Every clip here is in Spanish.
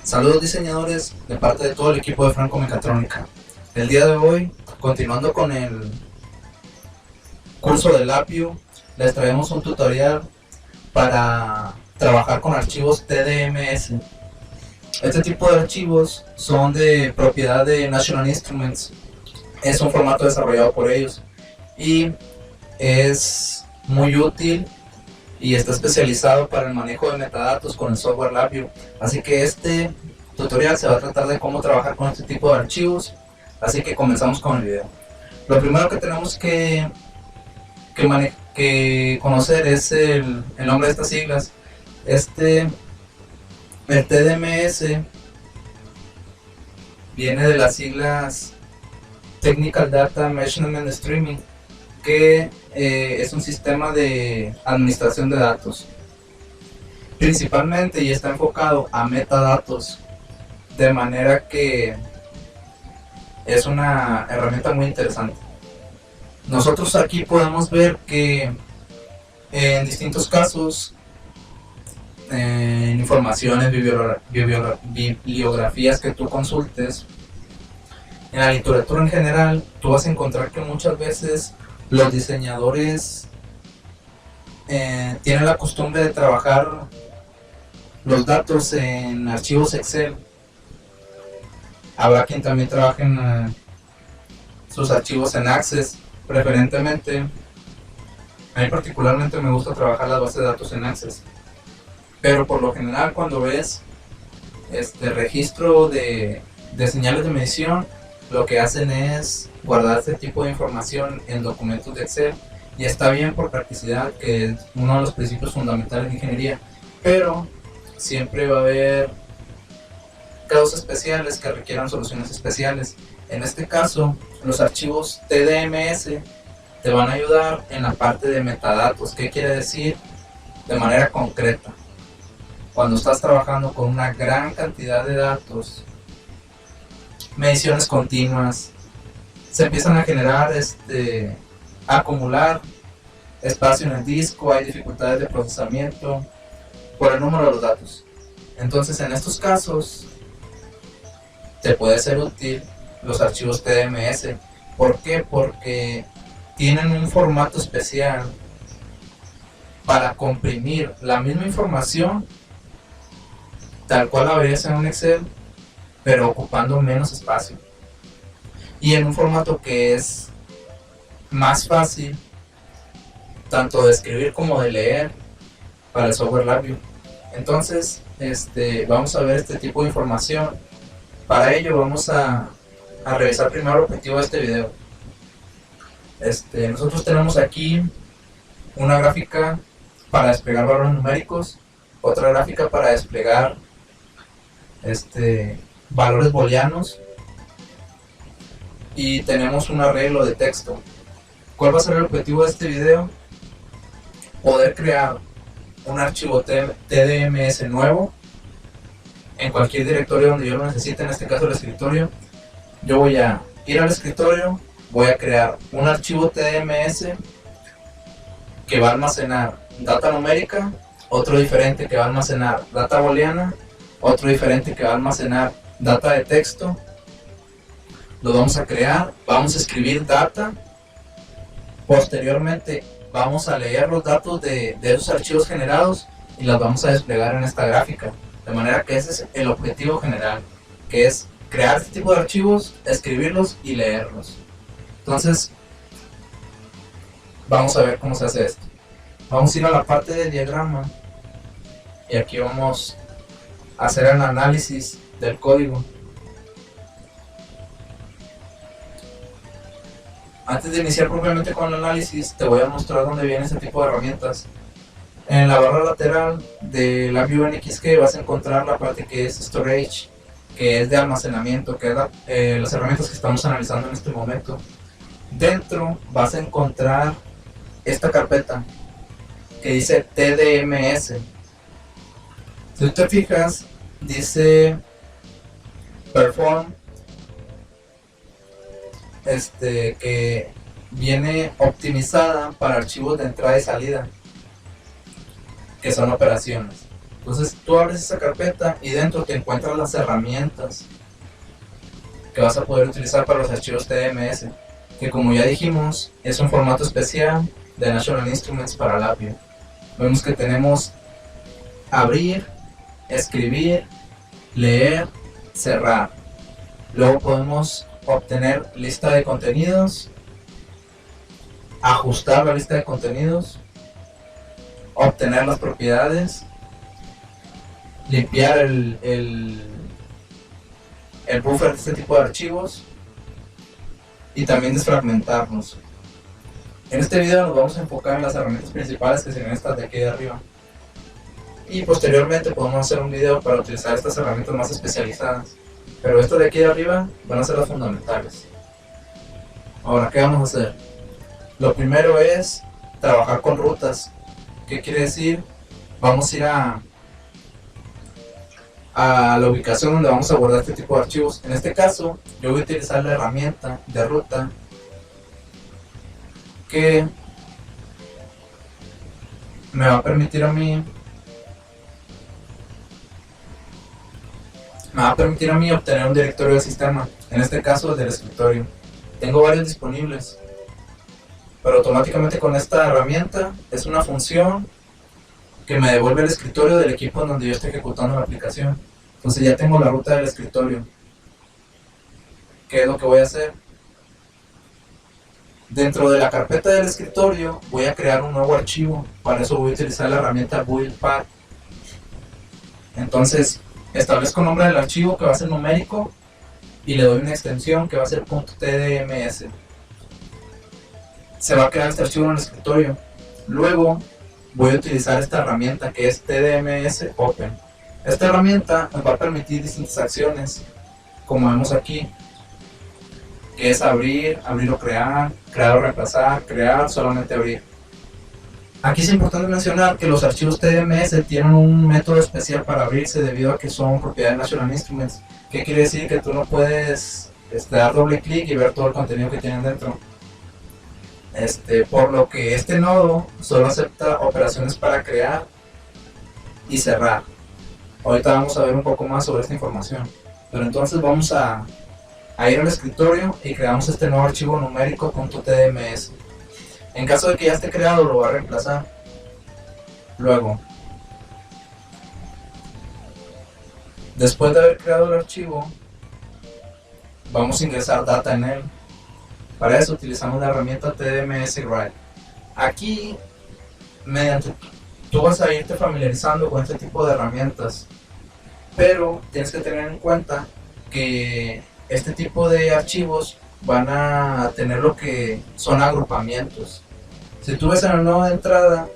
Saludos diseñadores de parte de todo el equipo de Franco Mecatrónica. El día de hoy, continuando con el curso de LabVIEW, les traemos un tutorial para trabajar con archivos TDMS. Este tipo de archivos son de propiedad de National Instruments. Es un formato desarrollado por ellos y es muy útil y está especializado para el manejo de metadatos con el software LabVIEW. Así que este tutorial se va a tratar de cómo trabajar con este tipo de archivos, así que comenzamos con el video. Lo primero que tenemos que conocer es el nombre de estas siglas. El TDMS viene de las siglas Technical Data Measurement Streaming, que es un sistema de administración de datos principalmente, y está enfocado a metadatos, de manera que es una herramienta muy interesante. Nosotros aquí podemos ver que en distintos casos, en informaciones, bibliografías que tú consultes, en la literatura en general, tú vas a encontrar que muchas veces los diseñadores tienen la costumbre de trabajar los datos en archivos Excel. Habrá quien también trabaje en sus archivos en Access, preferentemente. A mí particularmente me gusta trabajar las bases de datos en Access, pero por lo general cuando ves registro de señales de medición, lo que hacen es guardar este tipo de información en documentos de Excel, y está bien por practicidad, que es uno de los principios fundamentales de ingeniería, pero siempre va a haber casos especiales que requieran soluciones especiales. En este caso, los archivos TDMS te van a ayudar en la parte de metadatos. ¿Qué quiere decir? De manera concreta, cuando estás trabajando con una gran cantidad de datos, mediciones continuas, se empiezan a generar, a acumular espacio en el disco, hay dificultades de procesamiento por el número de los datos. Entonces, en estos casos te puede ser útil los archivos TDMS. ¿Por qué? Porque tienen un formato especial para comprimir la misma información tal cual la verías en un Excel, pero ocupando menos espacio, y en un formato que es más fácil tanto de escribir como de leer para el software LabVIEW. Entonces, vamos a ver este tipo de información. Para ello vamos a revisar primero el objetivo de este video. Nosotros tenemos aquí una gráfica para desplegar valores numéricos, otra gráfica para desplegar valores booleanos, y tenemos un arreglo de texto. ¿Cuál va a ser el objetivo de este video? Poder crear un archivo TDMS nuevo en cualquier directorio donde yo lo necesite, en este caso el escritorio. Yo voy a ir al escritorio, voy a crear un archivo TDMS que va a almacenar data numérica, otro diferente que va a almacenar data booleana, otro diferente que va a almacenar data de texto. Lo vamos a crear, vamos a escribir data, posteriormente vamos a leer los datos de esos archivos generados y los vamos a desplegar en esta gráfica, de manera que ese es el objetivo general, que es crear este tipo de archivos, escribirlos y leerlos. Entonces, vamos a ver cómo se hace esto. Vamos a ir a la parte del diagrama y aquí vamos a hacer el análisis del código. Antes de iniciar propiamente con el análisis, te voy a mostrar dónde viene este tipo de herramientas. En la barra lateral de LabVIEW NXG vas a encontrar la parte que es Storage, que es de almacenamiento, que es las herramientas que estamos analizando en este momento. Dentro vas a encontrar esta carpeta que dice TDMS. Si te fijas, dice Perform, que viene optimizada para archivos de entrada y salida, que son operaciones. Entonces tú abres esa carpeta y dentro te encuentras las herramientas que vas a poder utilizar para los archivos TMS, que como ya dijimos es un formato especial de National Instruments para el API. Vemos que tenemos abrir, escribir, leer, cerrar. Luego podemos obtener lista de contenidos, ajustar la lista de contenidos, obtener las propiedades, limpiar el buffer de este tipo de archivos y también desfragmentarlos. En este video nos vamos a enfocar en las herramientas principales, que serían estas de aquí de arriba, y posteriormente podemos hacer un video para utilizar estas herramientas más especializadas, pero estas de aquí de arriba van a ser las fundamentales. Ahora, ¿qué vamos a hacer? Lo primero es trabajar con rutas. ¿Qué quiere decir? Vamos a ir a la ubicación donde vamos a guardar este tipo de archivos. En este caso yo voy a utilizar la herramienta de ruta que me va a permitir a mí obtener un directorio del sistema, en este caso del escritorio. Tengo varios disponibles, pero automáticamente con esta herramienta es una función que me devuelve el escritorio del equipo en donde yo estoy ejecutando la aplicación. Entonces ya tengo la ruta del escritorio. ¿Qué es lo que voy a hacer? Dentro de la carpeta del escritorio voy a crear un nuevo archivo. Para eso voy a utilizar la herramienta buildPath. Entonces establezco el nombre del archivo, que va a ser numérico, y le doy una extensión que va a ser .tdms. Se va a crear este archivo en el escritorio. Luego voy a utilizar esta herramienta que es tdms open. Esta herramienta me va a permitir distintas acciones, como vemos aquí, que es abrir, abrir o crear, crear o reemplazar, crear, solamente abrir. Aquí es importante mencionar que los archivos TDMS tienen un método especial para abrirse debido a que son propiedad de National Instruments. ¿Qué quiere decir? Que tú no puedes dar doble clic y ver todo el contenido que tienen dentro. Por lo que este nodo solo acepta operaciones para crear y cerrar. Ahorita vamos a ver un poco más sobre esta información, pero entonces vamos a ir al escritorio y creamos este nuevo archivo numérico.tdms. En caso de que ya esté creado, lo va a reemplazar. Luego, después de haber creado el archivo, vamos a ingresar data en él. Para eso utilizamos la herramienta tdms write. Aquí, tú vas a irte familiarizando con este tipo de herramientas, pero tienes que tener en cuenta que este tipo de archivos van a tener lo que son agrupamientos. Si tú ves en el nodo de entrada,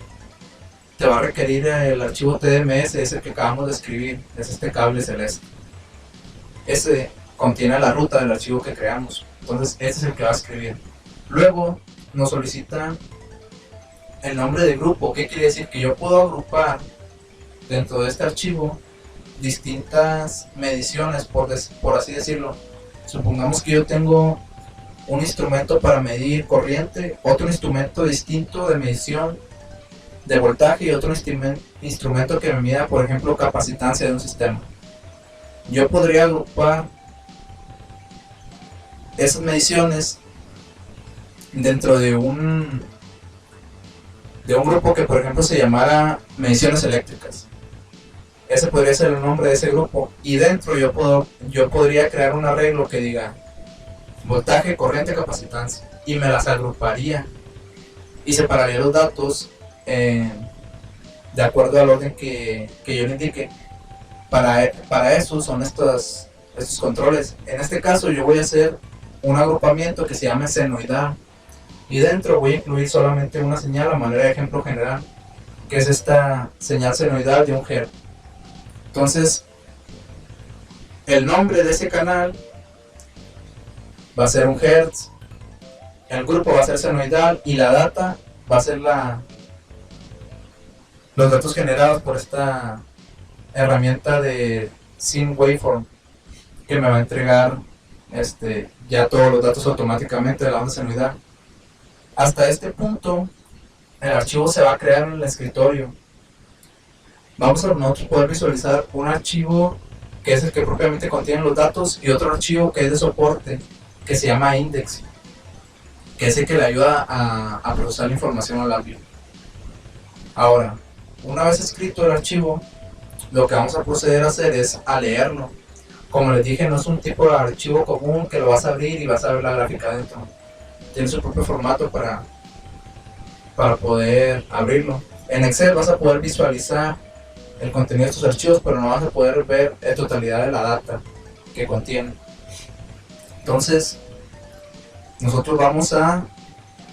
te va a requerir el archivo tdms, ese que acabamos de escribir, es este cable celeste. Ese contiene la ruta del archivo que creamos, entonces ese es el que va a escribir. Luego nos solicita el nombre de grupo. ¿Qué quiere decir? Que yo puedo agrupar dentro de este archivo distintas mediciones, por así decirlo. Supongamos que yo tengo un instrumento para medir corriente, otro instrumento distinto de medición de voltaje y otro instrumento que me mida, por ejemplo, capacitancia de un sistema. Yo podría agrupar esas mediciones dentro de un grupo que, por ejemplo, se llamara mediciones eléctricas. Ese podría ser el nombre de ese grupo, y dentro yo podría crear un arreglo que diga voltaje, corriente, capacitancia, y me las agruparía y separaría los datos de acuerdo al orden que yo le indique. Para eso son estos controles. En este caso yo voy a hacer un agrupamiento que se llama senoidal, y dentro voy a incluir solamente una señal a manera de ejemplo general, que es esta señal senoidal de 1 Hz. Entonces el nombre de ese canal va a ser 1 Hz, el grupo va a ser senoidal, y la data va a ser los datos generados por esta herramienta de Sim Waveform, que me va a entregar ya todos los datos automáticamente de la onda senoidal. Hasta este punto el archivo se va a crear en el escritorio. vamos a nosotros poder visualizar un archivo que es el que propiamente contiene los datos y otro archivo que es de soporte que se llama index, que es el que le ayuda a procesar la información al audio. Ahora, una vez escrito el archivo, lo que vamos a proceder a hacer es a leerlo. Como les dije, no es un tipo de archivo común que lo vas a abrir y vas a ver la gráfica adentro. Tiene su propio formato para poder abrirlo. En Excel vas a poder visualizar el contenido de estos archivos, pero no vas a poder ver en totalidad de la data que contiene. Entonces, nosotros vamos a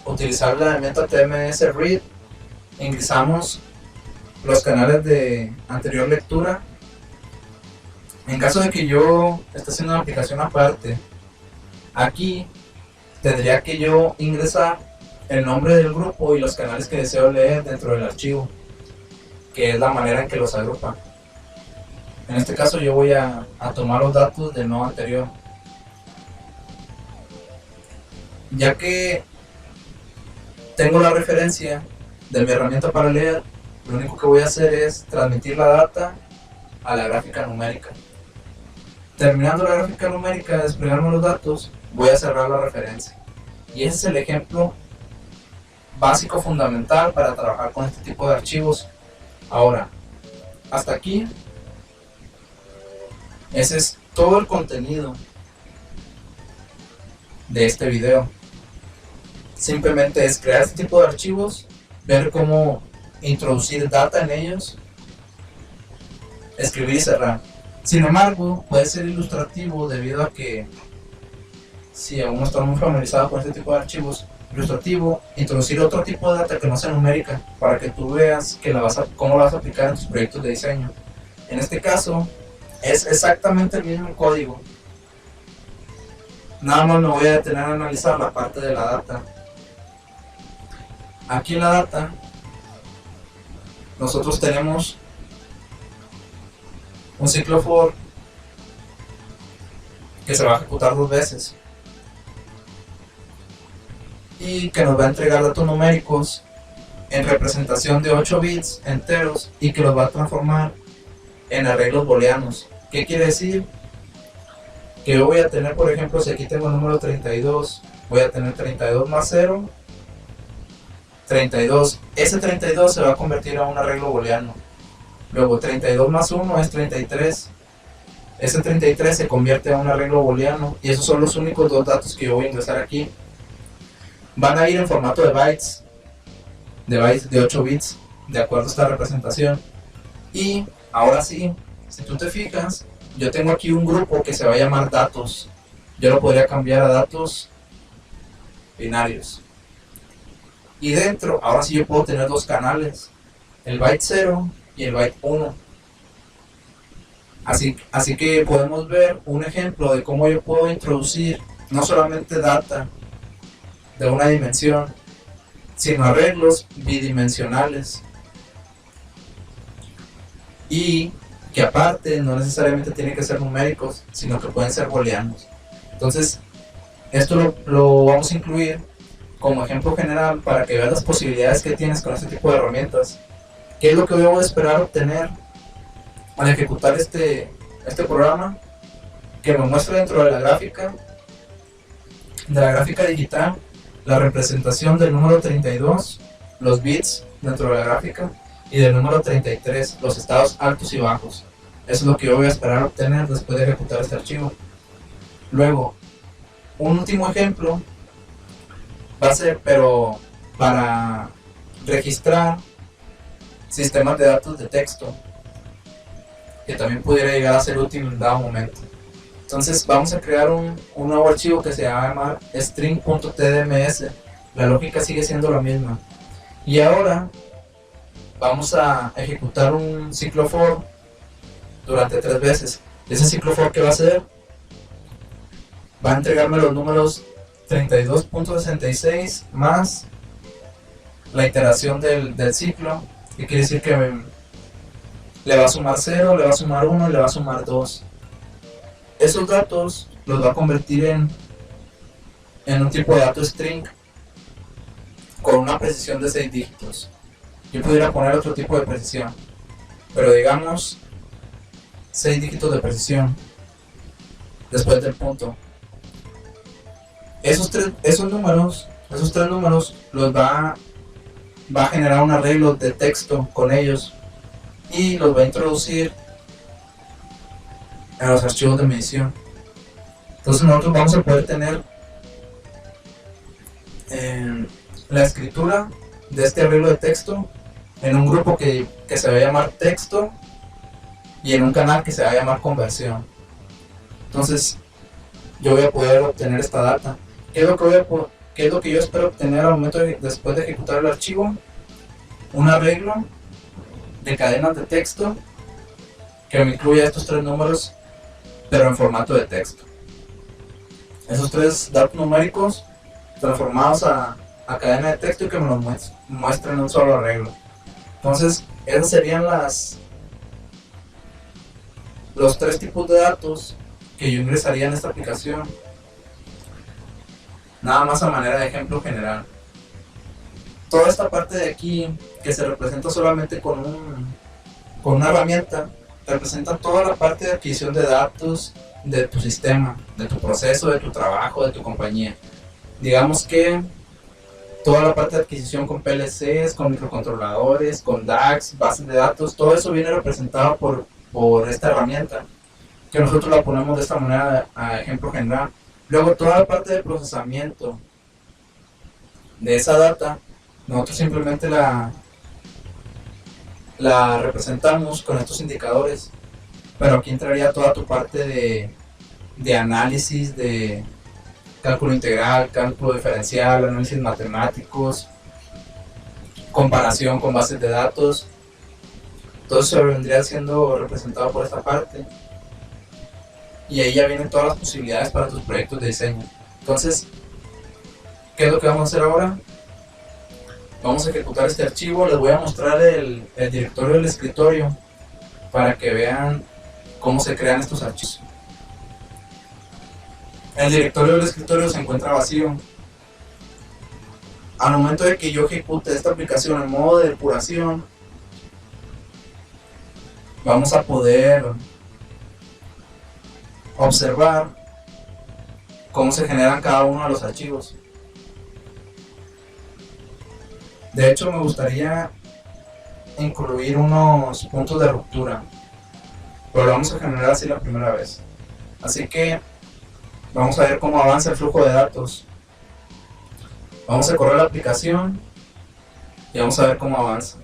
utilizar la herramienta TMS Read. Ingresamos los canales de anterior lectura. En caso de que yo esté haciendo una aplicación aparte, aquí tendría que yo ingresar el nombre del grupo y los canales que deseo leer dentro del archivo, que es la manera en que los agrupa. En este caso yo voy a tomar los datos del nodo anterior. Ya que tengo la referencia de mi herramienta para leer, lo único que voy a hacer es transmitir la data a la gráfica numérica. Terminando la gráfica numérica de desplegarme los datos, voy a cerrar la referencia. Y ese es el ejemplo básico fundamental para trabajar con este tipo de archivos. Ahora, hasta aquí, ese es todo el contenido de este video. Simplemente es crear este tipo de archivos, ver cómo introducir data en ellos, escribir y cerrar. Sin embargo, puede ser ilustrativo debido a que, si aún no estamos muy familiarizados con este tipo de archivos, ilustrativo, introducir otro tipo de data que no sea numérica, para que tú veas que cómo la vas a aplicar en tus proyectos de diseño. En este caso, es exactamente el mismo código. Nada más me voy a detener a analizar la parte de la data. Aquí en la data, nosotros tenemos un ciclo for que se va a ejecutar 2 veces y que nos va a entregar datos numéricos en representación de 8 bits enteros y que los va a transformar en arreglos booleanos. ¿Qué quiere decir? Que yo voy a tener, por ejemplo, si aquí tengo el número 32, voy a tener 32 más 0, 32. Ese 32 se va a convertir a un arreglo booleano. Luego 32 más 1 es 33. Ese 33 se convierte a un arreglo booleano. Y esos son los únicos 2 datos que yo voy a ingresar aquí. Van a ir en formato de bytes de 8 bits, de acuerdo a esta representación. Y ahora sí, si tú te fijas, yo tengo aquí un grupo que se va a llamar datos. Yo lo podría cambiar a datos binarios. Y dentro, ahora sí yo puedo tener 2 canales, el byte 0 y el byte 1. Así que podemos ver un ejemplo de cómo yo puedo introducir no solamente data de una dimensión, sino arreglos bidimensionales. Y que aparte no necesariamente tienen que ser numéricos, sino que pueden ser booleanos. Entonces, esto lo vamos a incluir como ejemplo general para que veas las posibilidades que tienes con este tipo de herramientas. ¿Qué es lo que voy a esperar obtener al ejecutar este programa? Que me muestre dentro de la gráfica digital, la representación del número 32, los bits dentro de la gráfica, y del número 33, los estados altos y bajos. Eso es lo que yo voy a esperar obtener después de ejecutar este archivo. Luego, un último ejemplo va a ser, pero para registrar sistemas de datos de texto, que también pudiera llegar a ser útil en dado momento. Entonces vamos a crear un nuevo archivo que se va a llamar string.tdms. La lógica sigue siendo la misma. Y ahora vamos a ejecutar un ciclo for durante 3 veces. Ese ciclo for, ¿qué va a hacer? Va a entregarme los números 32.66 más la iteración del ciclo, que quiere decir que le va a sumar 0, le va a sumar 1 y le va a sumar 2. Esos datos los va a convertir en un tipo de dato string con una precisión de 6 dígitos. Yo pudiera poner otro tipo de precisión. pero digamos 6 dígitos de precisión después del punto. Esos tres números los va a generar un arreglo de texto con ellos y los va a introducir a los archivos de medición. Entonces nosotros vamos a poder tener la escritura de este arreglo de texto en un grupo que se va a llamar texto y en un canal que se va a llamar conversión. Entonces yo voy a poder obtener esta data. ¿Qué es lo que yo espero obtener al momento después de ejecutar el archivo? Un arreglo de cadenas de texto que me incluya estos 3 números, pero en formato de texto. Esos 3 datos numéricos transformados a cadena de texto y que me los muestren en un solo arreglo. Entonces, esos serían los 3 tipos de datos que yo ingresaría en esta aplicación. Nada más a manera de ejemplo general. Toda esta parte de aquí, que se representa solamente con una herramienta, representa toda la parte de adquisición de datos de tu sistema, de tu proceso, de tu trabajo, de tu compañía. Digamos que toda la parte de adquisición con PLCs, con microcontroladores, con DACs, bases de datos, todo eso viene representado por esta herramienta, que nosotros la ponemos de esta manera a ejemplo general. Luego toda la parte de procesamiento de esa data, nosotros simplemente la representamos con estos indicadores, pero aquí entraría toda tu parte de análisis, de cálculo integral, cálculo diferencial, análisis matemáticos, comparación con bases de datos. Todo eso vendría siendo representado por esta parte. Y ahí ya vienen todas las posibilidades para tus proyectos de diseño. Entonces, ¿qué es lo que vamos a hacer ahora? Vamos a ejecutar este archivo. Les voy a mostrar el directorio del escritorio para que vean cómo se crean estos archivos. El directorio del escritorio se encuentra vacío. Al momento de que yo ejecute esta aplicación en modo de depuración, vamos a poder observar cómo se generan cada uno de los archivos. De hecho, me gustaría incluir unos puntos de ruptura, pero lo vamos a generar así la primera vez. Así que vamos a ver cómo avanza el flujo de datos. Vamos a correr la aplicación y vamos a ver cómo avanza.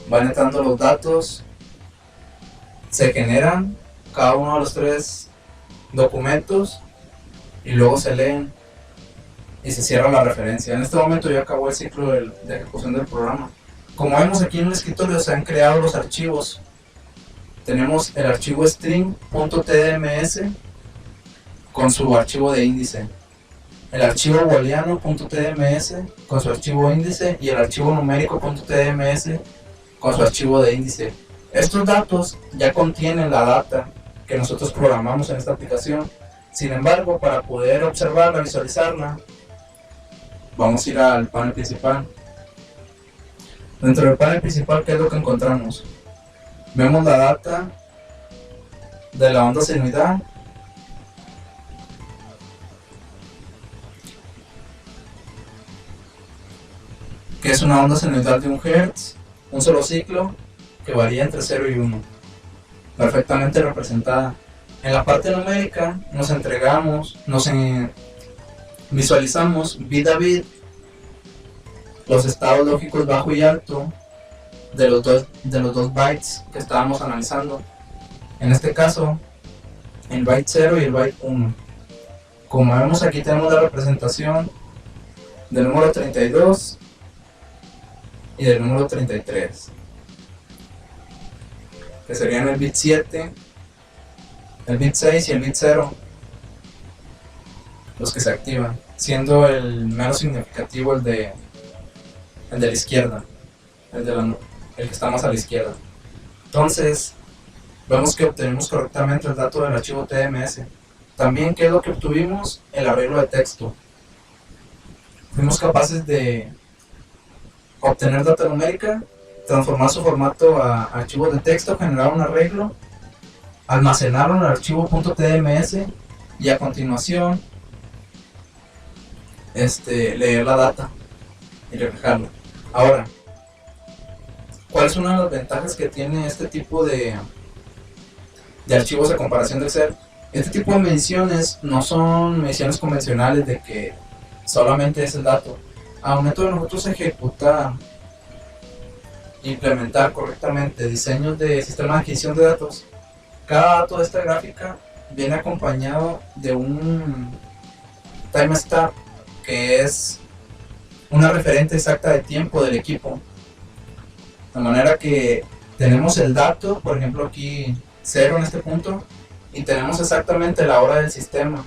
Van entrando los datos, se generan cada uno de los 3 documentos y luego se leen y se cierra la referencia. En este momento ya acabó el ciclo de ejecución del programa. Como vemos aquí en el escritorio, se han creado los archivos. Tenemos el archivo string.tdms con su archivo de índice, el archivo booleano.tdms con su archivo índice y el archivo numérico.tdms con su archivo de índice. Estos datos ya contienen la data que nosotros programamos en esta aplicación. Sin embargo, para poder observarla, visualizarla, vamos a ir al panel principal. Dentro del panel principal, ¿qué es lo que encontramos? Vemos la data de la onda sinusoidal, que es una onda sinusoidal de 1 Hz, un solo ciclo, que varía entre 0 y 1, perfectamente representada. En la parte numérica visualizamos bit a bit los estados lógicos bajo y alto de los dos bytes que estábamos analizando. En este caso, el byte 0 y el byte 1. Como vemos, aquí tenemos la representación del número 32 y del número 33, que serían el bit 7, el bit 6 y el bit 0, los que se activan, siendo el menos significativo el de la izquierda, el que está más a la izquierda. Entonces, vemos que obtenemos correctamente el dato del archivo TMS. También, ¿qué es lo que obtuvimos? El arreglo de texto. Fuimos capaces de obtener data numérica transformar su formato a archivos de texto, generar un arreglo, almacenarlo en el archivo .tms y a continuación leer la data y reflejarla. Ahora, ¿cuál es una de las ventajas que tiene este tipo de archivos a comparación de Excel? Este tipo de mediciones no son mediciones convencionales de que solamente es el dato. Al momento de nosotros ejecutar, implementar correctamente diseños de sistemas de adquisición de datos, cada dato de esta gráfica viene acompañado de un timestamp, que es una referencia exacta de tiempo del equipo. De manera que tenemos el dato, por ejemplo aquí 0 en este punto, y tenemos exactamente la hora del sistema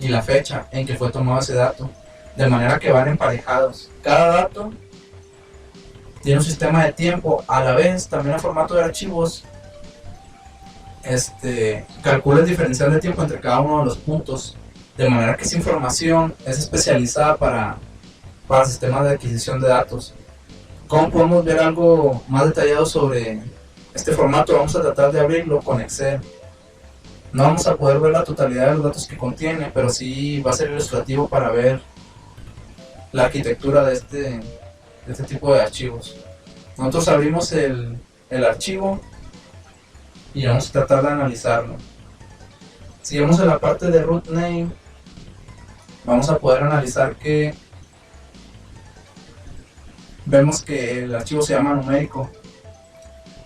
y la fecha en que fue tomado ese dato, de manera que van emparejados. Cada dato tiene un sistema de tiempo, a la vez también en formato de archivos calcula el diferencial de tiempo entre cada uno de los puntos, de manera que esa información es especializada para sistemas de adquisición de datos. ¿Cómo podemos ver algo más detallado sobre este formato? Vamos a tratar de abrirlo con Excel. No vamos a poder ver la totalidad de los datos que contiene, pero sí va a ser ilustrativo para ver la arquitectura de este tipo de archivos. Nosotros abrimos el archivo y vamos a tratar de analizarlo. Si vamos a la parte de root name, vamos a poder analizar que vemos que el archivo se llama numérico.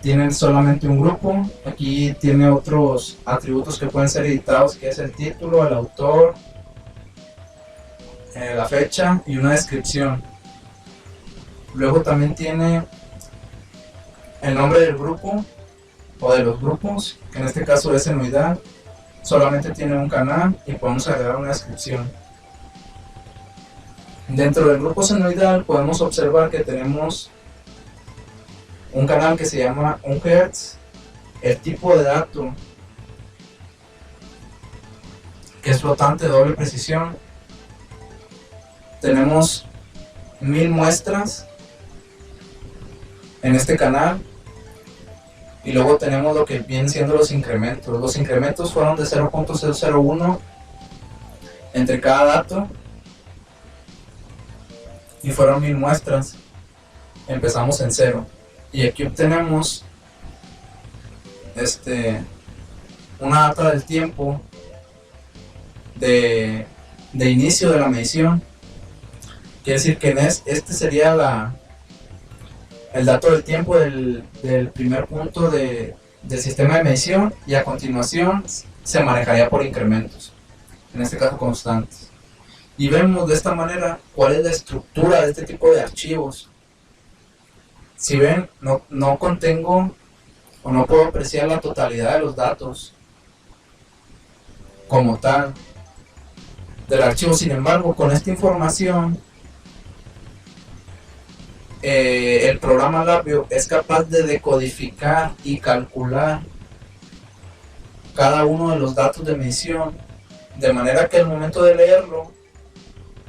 Tiene solamente un grupo. Aquí tiene otros atributos que pueden ser editados, que es el título, el autor, la fecha y una descripción. Luego también tiene el nombre del grupo o de los grupos, que en este caso es senoidal. Solamente tiene un canal y podemos agregar una descripción. Dentro del grupo senoidal podemos observar que tenemos un canal que se llama 1 Hz, el tipo de dato que es flotante de doble precisión. Tenemos 1000 muestras en este canal y luego tenemos lo que vienen siendo los incrementos. Los incrementos fueron de 0.001 entre cada dato y fueron 1000 muestras. Empezamos en 0 y aquí obtenemos una data del tiempo de inicio de la medición. Quiere decir que este sería el dato del tiempo del primer punto del sistema de medición, y a continuación se manejaría por incrementos, en este caso constantes. Y vemos de esta manera cuál es la estructura de este tipo de archivos. Si ven, no contengo o no puedo apreciar la totalidad de los datos como tal del archivo. Sin embargo, con esta información el programa Labview es capaz de decodificar y calcular cada uno de los datos de medición, de manera que al momento de leerlo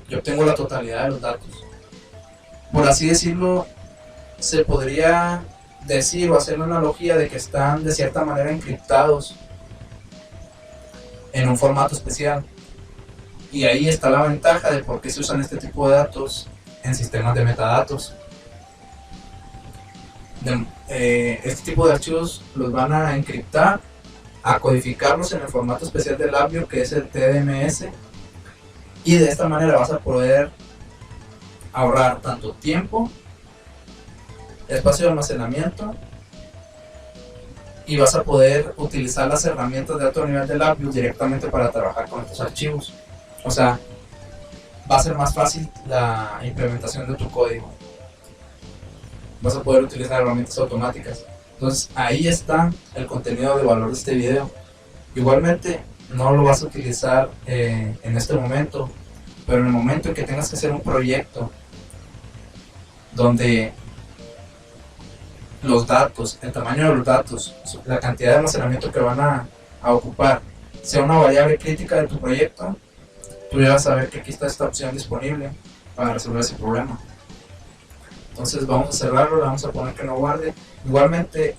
yo obtengo la totalidad de los datos. Por así decirlo, se podría decir o hacer una analogía de que están de cierta manera encriptados en un formato especial, y ahí está la ventaja de por qué se usan este tipo de datos en sistemas de metadatos. Este tipo de archivos los van a encriptar, a codificarlos en el formato especial de Labview, que es el TDMS, y de esta manera vas a poder ahorrar tanto tiempo, espacio de almacenamiento, y vas a poder utilizar las herramientas de alto nivel de Labview directamente para trabajar con estos archivos. O sea, va a ser más fácil la implementación de tu código. Vas a poder utilizar herramientas automáticas. Entonces ahí está el contenido de valor de este video. Igualmente no lo vas a utilizar en este momento, pero en el momento en que tengas que hacer un proyecto donde los datos, el tamaño de los datos, la cantidad de almacenamiento que van a ocupar sea una variable crítica de tu proyecto, tú ya vas a ver que aquí está esta opción disponible para resolver ese problema. Entonces vamos a cerrarlo, le vamos a poner que no guarde. Igualmente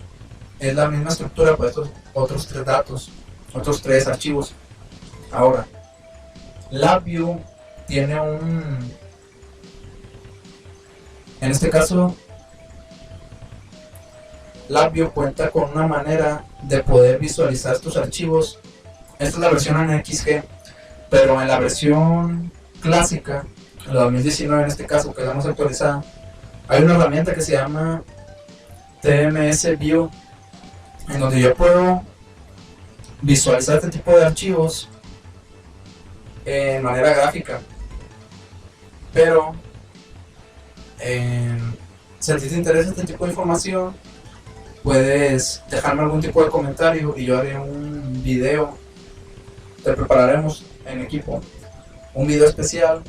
es la misma estructura para estos otros tres datos, otros tres archivos. Ahora, LabVIEW tiene en este caso, LabVIEW cuenta con una manera de poder visualizar estos archivos. Esta es la versión NXG, pero en la versión clásica, la 2019 en este caso, que la hemos actualizado, hay una herramienta que se llama TMS View, en donde yo puedo visualizar este tipo de archivos en manera gráfica. Pero si a ti te interesa este tipo de información, puedes dejarme algún tipo de comentario y yo haré un video. Te prepararemos en equipo un video especial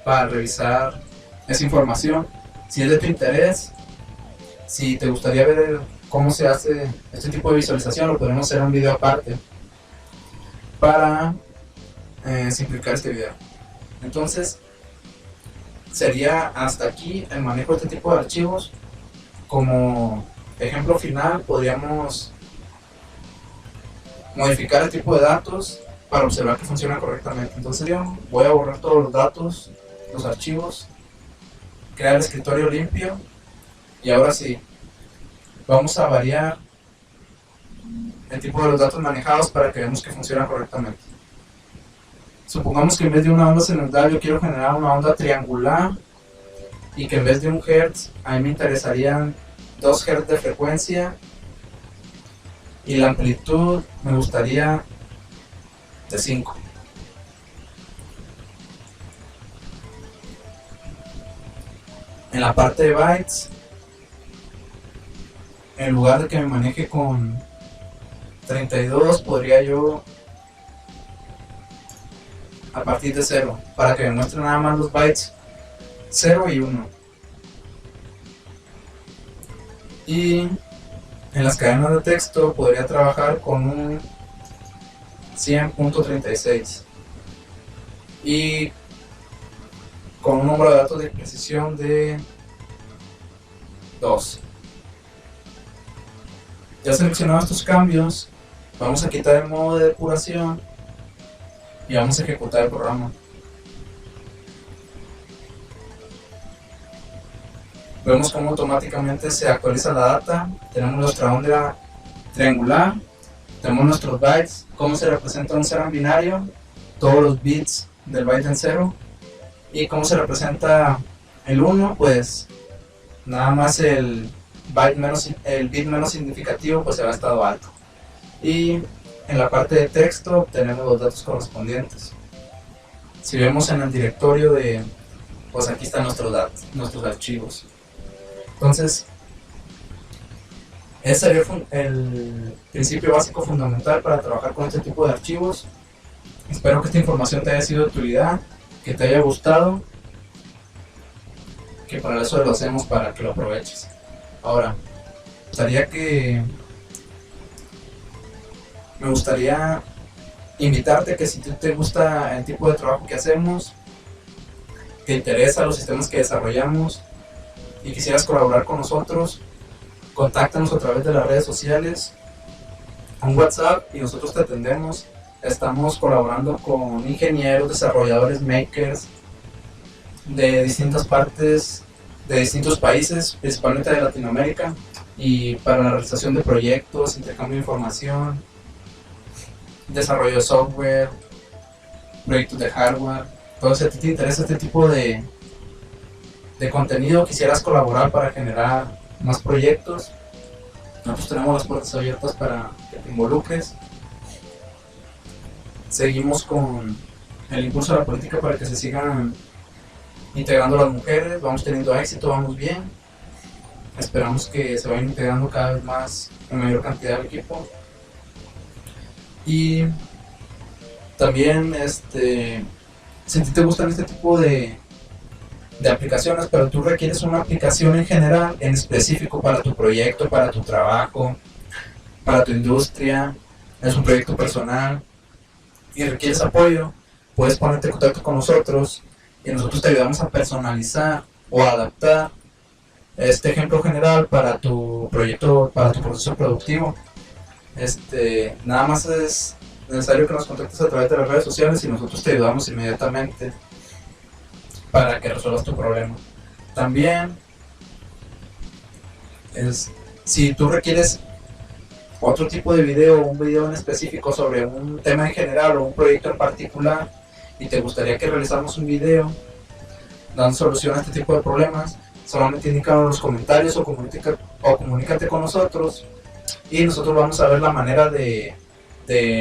para revisar esa información. Si es de tu interés, si te gustaría ver cómo se hace este tipo de visualización, lo podemos hacer en un video aparte para simplificar este video. Entonces, sería hasta aquí el manejo de este tipo de archivos. Como ejemplo final, podríamos modificar el tipo de datos para observar que funciona correctamente. Entonces yo voy a borrar todos los datos, los archivos, crear el escritorio limpio, y ahora sí, vamos a variar el tipo de los datos manejados para que veamos que funciona correctamente. Supongamos que en vez de una onda sinusoidal yo quiero generar una onda triangular, y que en vez de 1 Hz a mí me interesarían 2 Hz de frecuencia, y la amplitud me gustaría de 5. En la parte de bytes, en lugar de que me maneje con 32, podría yo a partir de 0, para que me muestre nada más los bytes 0 y 1. Y en las cadenas de texto podría trabajar con un 100.36 y con un número de datos de precisión de 2. Ya seleccionados estos cambios, vamos a quitar el modo de depuración y vamos a ejecutar el programa. Vemos cómo automáticamente se actualiza la data. Tenemos nuestra onda triangular, tenemos nuestros bytes, cómo se representa un 0 en binario, todos los bits del byte en 0, y cómo se representa el 1, pues nada más el bit menos significativo pues será estado alto. Y en la parte de texto tenemos los datos correspondientes. Si vemos en el directorio pues aquí están nuestros datos, nuestros archivos. Entonces, ese sería el principio básico fundamental para trabajar con este tipo de archivos. Espero que esta información te haya sido de utilidad, que te haya gustado, que para eso lo hacemos, para que lo aproveches. Ahora, me gustaría invitarte que si te gusta el tipo de trabajo que hacemos, te interesa los sistemas que desarrollamos y quisieras colaborar con nosotros, contáctanos a través de las redes sociales, un WhatsApp, y nosotros te atendemos. Estamos colaborando con ingenieros, desarrolladores, makers de distintas partes, de distintos países, principalmente de Latinoamérica, y para la realización de proyectos, intercambio de información, desarrollo de software, proyectos de hardware. Entonces, si a ti te interesa este tipo de contenido, quisieras colaborar para generar más proyectos, nosotros tenemos las puertas abiertas para que te involucres. Seguimos con el impulso a la política para que se sigan integrando las mujeres. Vamos teniendo éxito, vamos bien. Esperamos que se vayan integrando cada vez más en mayor cantidad del equipo. Y también si a ti te gustan este tipo de aplicaciones, pero tú requieres una aplicación en general, en específico para tu proyecto, para tu trabajo, para tu industria, es un proyecto personal y requieres apoyo, puedes ponerte en contacto con nosotros y nosotros te ayudamos a personalizar o a adaptar Este ejemplo general para tu proyecto, para tu proceso productivo, nada más es necesario que nos contactes a través de las redes sociales y nosotros te ayudamos inmediatamente para que resuelvas tu problema. También, si tú requieres otro tipo de video, un video en específico sobre un tema en general o un proyecto en particular, y te gustaría que realizáramos un video dando solución a este tipo de problemas, solamente indícanos en los comentarios o comunícate con nosotros y nosotros vamos a ver la manera de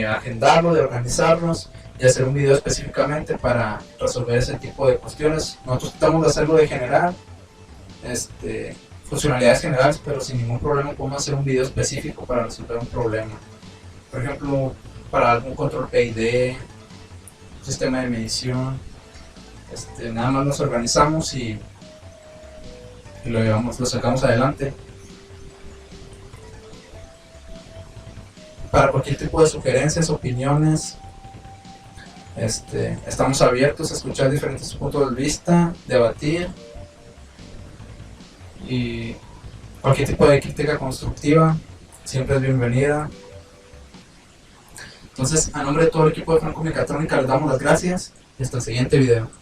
agendarlo, de organizarnos y hacer un video específicamente para resolver ese tipo de cuestiones. Nosotros tratamos de hacerlo de general, funcionalidades generales, pero sin ningún problema podemos hacer un video específico para resolver un problema. Por ejemplo, para algún control PID, un sistema de medición, nada más nos organizamos y lo sacamos adelante. Para cualquier tipo de sugerencias, opiniones, estamos abiertos a escuchar diferentes puntos de vista, debatir, y cualquier tipo de crítica constructiva siempre es bienvenida. Entonces, a nombre de todo el equipo de Franco Mecatrónica les damos las gracias y hasta el siguiente video.